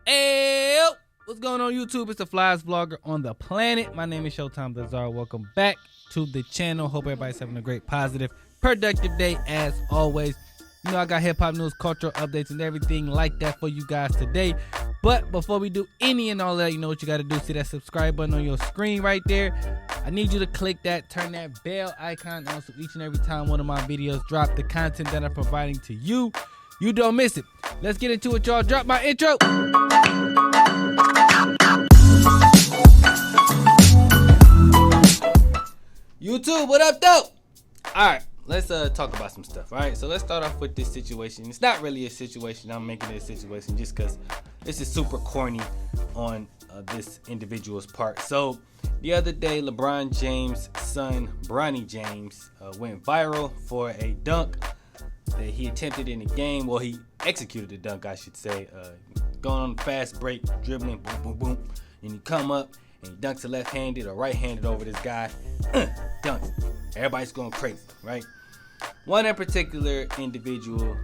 Hey, what's going on YouTube? It's the flyest vlogger on the planet. My name is Showtime the Czar. Welcome back to the channel. Hope everybody's having a great, positive, productive day as always. You know I got hip hop news, cultural updates, and everything like that for you guys today. But before we do any and all that, you know what you got to do. See that subscribe button on your screen right there. I need you to click that, turn that bell icon on so each and every time one of my videos drop, the content that I'm providing to you, you don't miss it. Let's get into it, y'all. Drop my intro. YouTube, what up, though? All right, let's talk about some stuff. All right, so let's start off with this situation. It's not really a situation. I'm making it a situation just because this is super corny on this individual's part. So the other day, LeBron James' son, Bronny James, went viral for a dunk that he attempted in the game. Well, he executed the dunk, I should say. Going on a fast break, dribbling, boom, boom, boom. And he come up and he dunks it left-handed or right-handed over this guy. Dunks. Everybody's going crazy, right? One in particular individual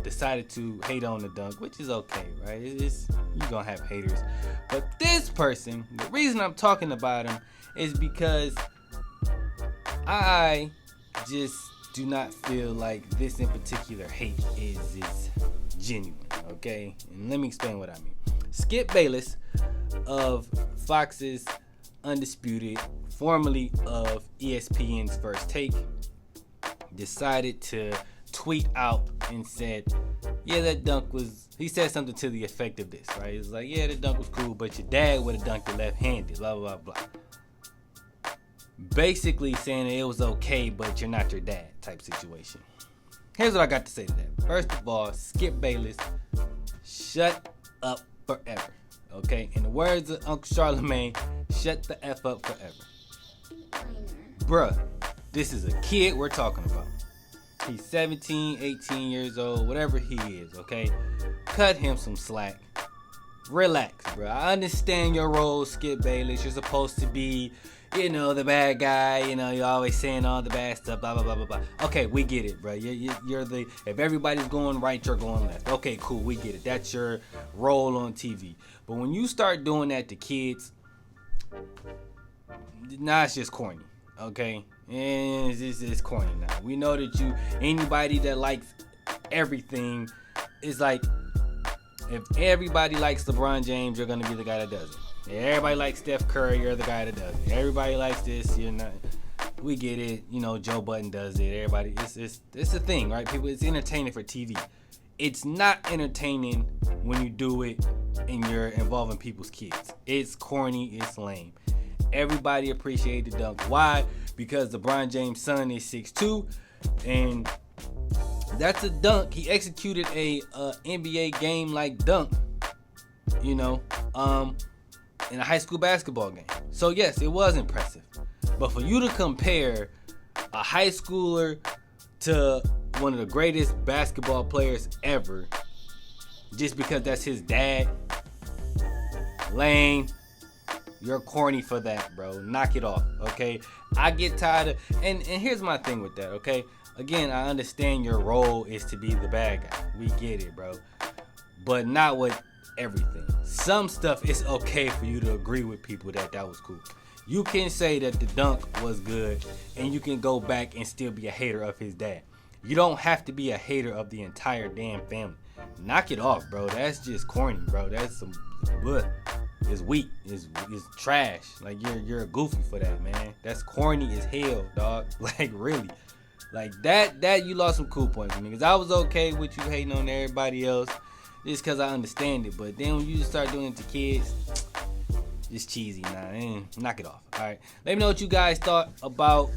decided to hate on the dunk, which is okay, right? You're going to have haters. But this person, the reason I'm talking about him is because I just do not feel like this in particular hate is genuine, okay? And let me explain what I mean. Skip Bayless of Fox's Undisputed, formerly of ESPN's First Take, decided to tweet out and said, yeah, that dunk was, he said something to the effect of this, right? He was like, yeah, the dunk was cool, but your dad would have dunked it left-handed, blah, blah, blah, blah. Basically saying that it was okay, but you're not your dad type situation. Here's what I got to say to that. First of all, Skip Bayless, shut up forever. Okay? In the words of Uncle Charlamagne, shut the F up forever. Bruh, this is a kid we're talking about. He's 17, 18 years old, whatever he is, okay? Cut him some slack. Relax, bruh. I understand your role, Skip Bayless. You're supposed to be, you know, the bad guy. You know, you're always saying all the bad stuff, blah, blah, blah, blah, blah. Okay, we get it, bro. You're the, if everybody's going right, you're going left. Okay, cool, we get it. That's your role on TV. But when you start doing that to kids, nah, it's just corny, okay? And it's corny now. We know that anybody that likes everything is like, if everybody likes LeBron James, you're going to be the guy that does it. If everybody likes Steph Curry, you're the guy that does it. Everybody likes this, you're not. We get it. You know, Joe Budden does it. Everybody, it's a thing, right? People, it's entertaining for TV. It's not entertaining when you do it and you're involving people's kids. It's corny. It's lame. Everybody appreciated the dunk. Why? Because LeBron James' son is 6'2", and that's a dunk. He executed a NBA game like dunk, you know, in a high school basketball game. So yes, it was impressive. But for you to compare a high schooler to one of the greatest basketball players ever, just because that's his dad, lame. You're corny for that, bro. Knock it off, okay? I get tired of, and here's my thing with that, okay? Again, I understand your role is to be the bad guy. We get it, bro. But not with everything. Some stuff it's okay for you to agree with people that was cool. You can say that the dunk was good, and you can go back and still be a hater of his dad. You don't have to be a hater of the entire damn family. Knock it off, bro. That's just corny, bro. That's some, it's weak. It's trash. Like you're a goofy for that, man. That's corny as hell, dog. Like really. Like that you lost some cool points for me. Because I was okay with you hating on everybody else just because I understand it. But then when you just start doing it to kids, it's cheesy now. Knock it off. All right. Let me know what you guys thought about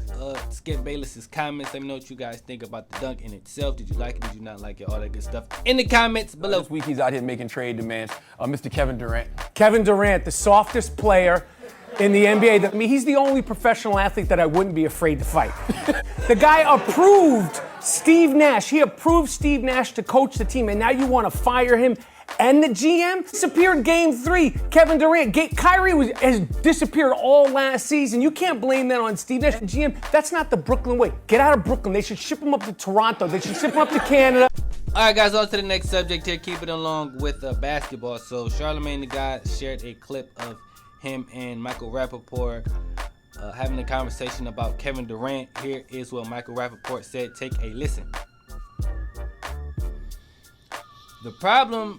Skip Bayless's comments. Let me know what you guys think about the dunk in itself. Did you like it? Did you not like it? All that good stuff in the comments below. This week he's out here making trade demands. Mr. Kevin Durant. Kevin Durant, the softest player in the NBA. I mean, he's the only professional athlete that I wouldn't be afraid to fight. The guy approved Steve Nash. He approved Steve Nash to coach the team, and now you want to fire him and the GM? Disappeared game 3. Kevin Durant. Kyrie has disappeared all last season. You can't blame that on Steve Nash, the GM. That's not the Brooklyn way. Get out of Brooklyn. They should ship him up to Toronto. They should ship him up to Canada. All right, guys, on to the next subject here. Keep it along with basketball. So Charlamagne Tha Gods shared a clip of him and Michael Rapaport having a conversation about Kevin Durant. Here is what Michael Rapaport said. Take a listen. The problem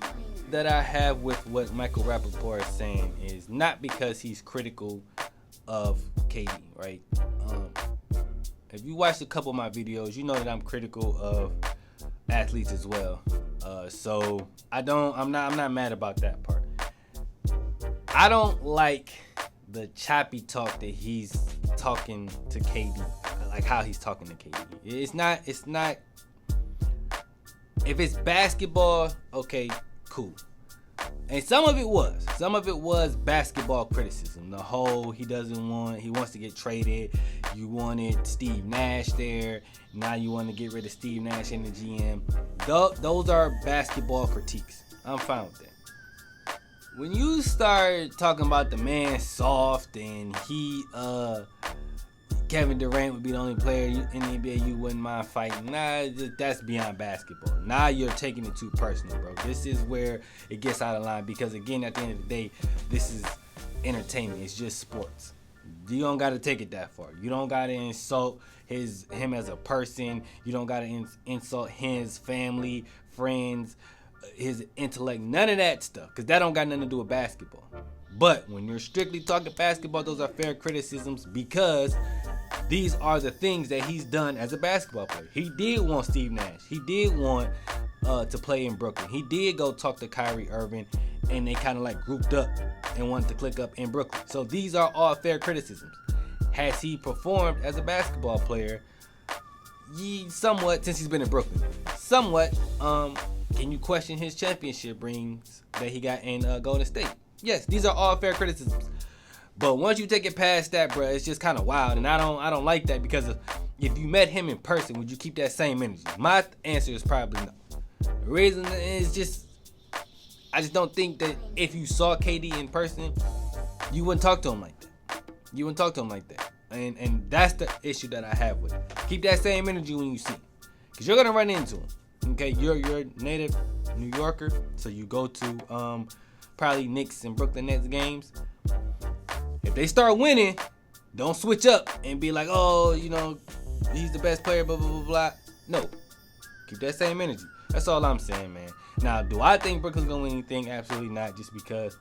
that I have with what Michael Rapaport is saying is not because he's critical of KD, right? If you watched a couple of my videos, you know that I'm critical of athletes as well. So I'm not mad about that part. I don't like the choppy talk that he's talking to KD, like how he's talking to KD. It's not. If it's basketball, okay, cool. And some of it was basketball criticism. The whole he wants to get traded. You wanted Steve Nash there. Now you want to get rid of Steve Nash and the GM. Those are basketball critiques. I'm fine with that. When you start talking about the man soft and Kevin Durant would be the only player in the NBA you wouldn't mind fighting. Nah, that's beyond basketball. Now you're taking it too personal, bro. This is where it gets out of line because, again, at the end of the day, this is entertainment. It's just sports. You don't got to take it that far. You don't got to insult him as a person. You don't got to insult his family, friends, his intellect, none of that stuff, because that don't got nothing to do with basketball. But when you're strictly talking basketball, those are fair criticisms because these are the things that he's done as a basketball player. He did want Steve Nash. He did want to play in Brooklyn. He did go talk to Kyrie Irving, and they kind of like grouped up and wanted to click up in Brooklyn. So these are all fair criticisms. Has he performed as a basketball player? Somewhat, since he's been in Brooklyn. Somewhat. Can you question his championship rings that he got in Golden State? Yes, these are all fair criticisms. But once you take it past that, bro, it's just kind of wild, and I don't like that because if you met him in person, would you keep that same energy? My answer is probably no. The reason is I just don't think that if you saw KD in person, you wouldn't talk to him like that. You wouldn't talk to him like that, and that's the issue that I have with it. Keep that same energy when you see him, because you're gonna run into him. Okay, you're a native New Yorker, so you go to probably Knicks and Brooklyn Nets games. If they start winning, don't switch up and be like, oh, he's the best player, blah, blah, blah, blah. No. Keep that same energy. That's all I'm saying, man. Now, do I think Brooklyn's going to win anything? Absolutely not, just because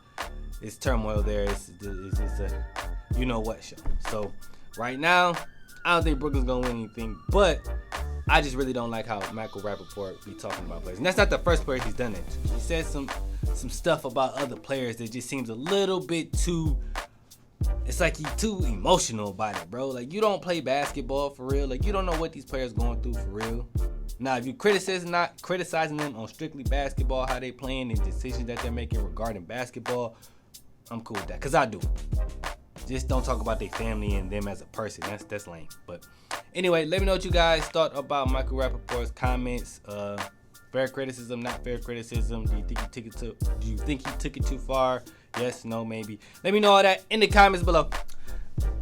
it's turmoil there. It's a you-know-what show. So, right now, I don't think Brooklyn's going to win anything, but I just really don't like how Michael Rapaport be talking about players. And that's not the first player he's done that to. He said some stuff about other players that just seems a little bit too... It's like he's too emotional about it, bro. Like, you don't play basketball for real. Like, you don't know what these players going through for real. Now, if you not criticizing them on strictly basketball, how they playing and decisions that they're making regarding basketball, I'm cool with that, because I do. Just don't talk about their family and them as a person. That's lame. But anyway, let me know what you guys thought about Michael Rapaport's comments. Fair criticism, not fair criticism. Do you think he took it too far? Yes, no, maybe. Let me know all that in the comments below.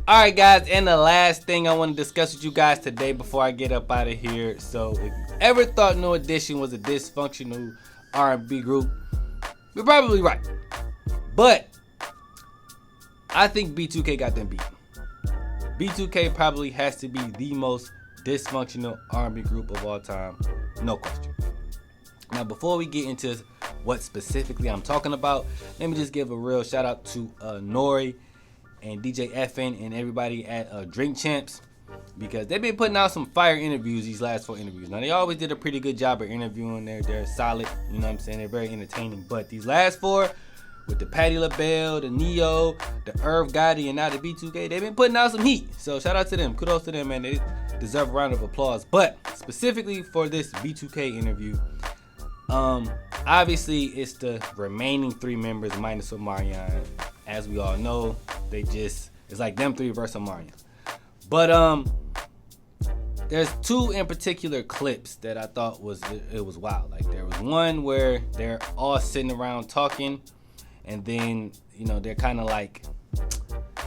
All right, guys, and the last thing I want to discuss with you guys today before I get up out of here. So, if you ever thought New Edition was a dysfunctional R&B group, you're probably right. But I think B2K got them beat. B2K probably has to be the most dysfunctional R&B group of all time. No question. Now, before we get into what specifically I'm talking about, let me just give a real shout out to NORE and DJ FN and everybody at Drink Champs, because they've been putting out some fire interviews these last 4 interviews. Now, they always did a pretty good job of interviewing. They're solid, you know what I'm saying? They're very entertaining. But these last 4, with the Patti LaBelle, the Neo, the Irv Gotti, and now the B2K, they've been putting out some heat. So shout out to them. Kudos to them, man. They deserve a round of applause. But specifically for this B2K interview, obviously it's the remaining 3 members minus Omarion. As we all know, it's like them 3 versus Omarion. But there's 2 in particular clips that I thought it was wild. Like, there was one where they're all sitting around talking, and then they're kind of like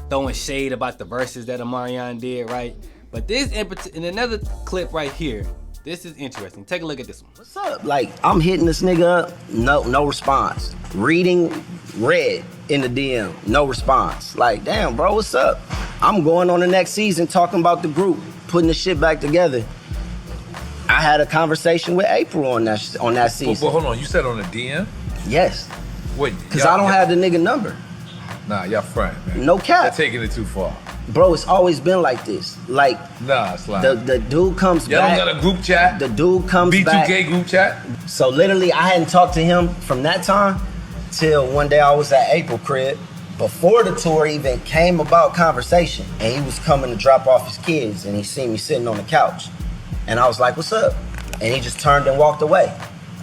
throwing shade about the verses that Omarion did, right? But this in another clip right here, This is interesting. Take a look at this one. What's up? Like, I'm hitting this nigga up, no response. Reading red in the DM, no response. Like, damn, bro, what's up? I'm going on the next season talking about the group, putting the shit back together. I had a conversation with April on that season. But hold on, you said on the DM? Yes. Wait, because I don't have the nigga number. Nah, y'all front, man. No cap. They're taking it too far. Bro, it's always been like this. Like, nah, it's like the dude comes y'all back. Y'all don't got a group chat? The dude comes B2K back. B2K group chat? So literally, I hadn't talked to him from that time till one day I was at April crib. Before the tour even came about conversation, and he was coming to drop off his kids, and he seen me sitting on the couch. And I was like, what's up? And he just turned and walked away.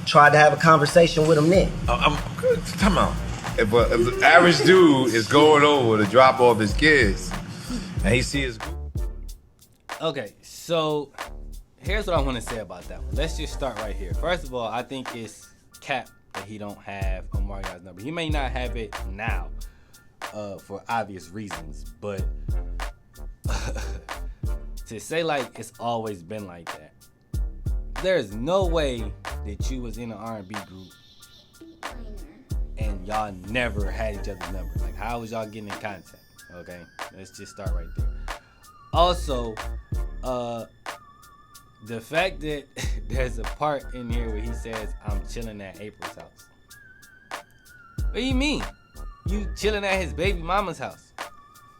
Tried to have a conversation with him then. I'm good. Time out. If the average dude is going over to drop off his kids, and he sees his group. Okay, so here's what I want to say about that one. Let's just start right here. First of all, I think it's cap that he don't have Omarion's number. He may not have it now for obvious reasons, but to say like it's always been like that, there's no way that you was in an R&B group and y'all never had each other's number. Like, how was y'all getting in contact? Okay, let's just start right there. Also, the fact that there's a part in here where he says, I'm chilling at April's house. What do you mean? You chilling at his baby mama's house?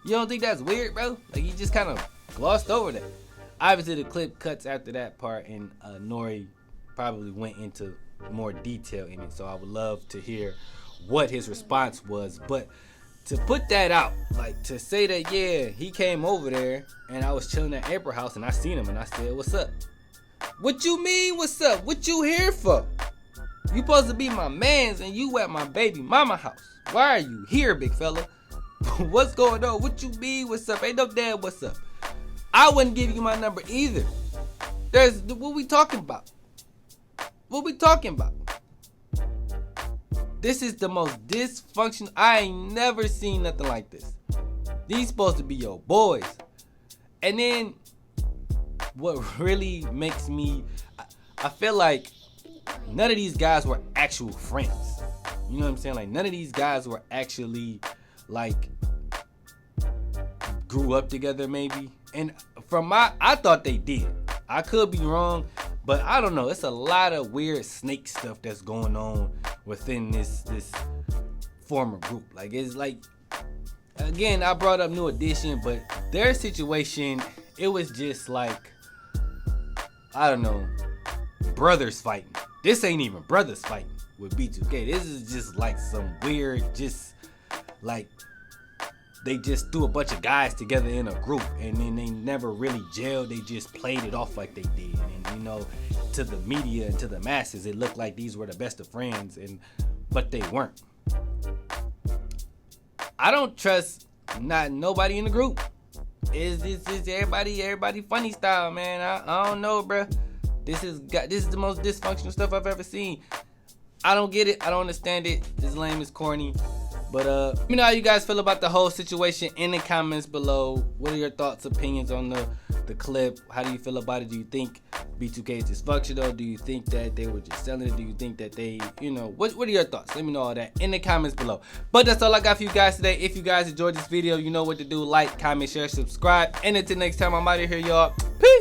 You don't think that's weird, bro? Like, you just kind of glossed over that. Obviously, the clip cuts after that part, and NORE probably went into more detail in it. So I would love to hear what his response was. But to put that out, like to say that, yeah, he came over there and I was chilling at April's house and I seen him and I said, what's up? What you mean, what's up? What you here for? You supposed to be my mans and you at my baby mama house. Why are you here, big fella? What's going on? What you mean, what's up? Ain't no damn what's up. I wouldn't give you my number either. What we talking about? What we talking about? This is the most dysfunctional. I ain't never seen nothing like this. These supposed to be your boys. And then what really makes me, I feel like none of these guys were actual friends. You know what I'm saying? Like, none of these guys were actually like grew up together maybe. And I thought they did. I could be wrong, but I don't know. It's a lot of weird snake stuff that's going on within this former group. Like, it's like, again, I brought up New Edition, but their situation, it was just like, I don't know, brothers fighting. This ain't even brothers fighting with B2K. This is just like some weird, just like, they just threw a bunch of guys together in a group and then they never really gelled. They just played it off like they did. And, you know, to the media and to the masses, it looked like these were the best of friends, but they weren't. I don't trust nobody in the group. Is everybody funny style, man? I don't know, bruh. This is the most dysfunctional stuff I've ever seen. I don't get it. I don't understand it. This lame is corny. But let me know how you guys feel about the whole situation in the comments below. What are your thoughts, opinions on the clip? How do you feel about it? Do you think B2K is dysfunctional? Do you think that they were just selling it? Do you think that they, you know, what are your thoughts? Let me know all that in the comments below. But that's all I got for you guys today. If you guys enjoyed this video, you know what to do. Like, comment, share, subscribe. And until next time, I'm out of here, y'all. Peace.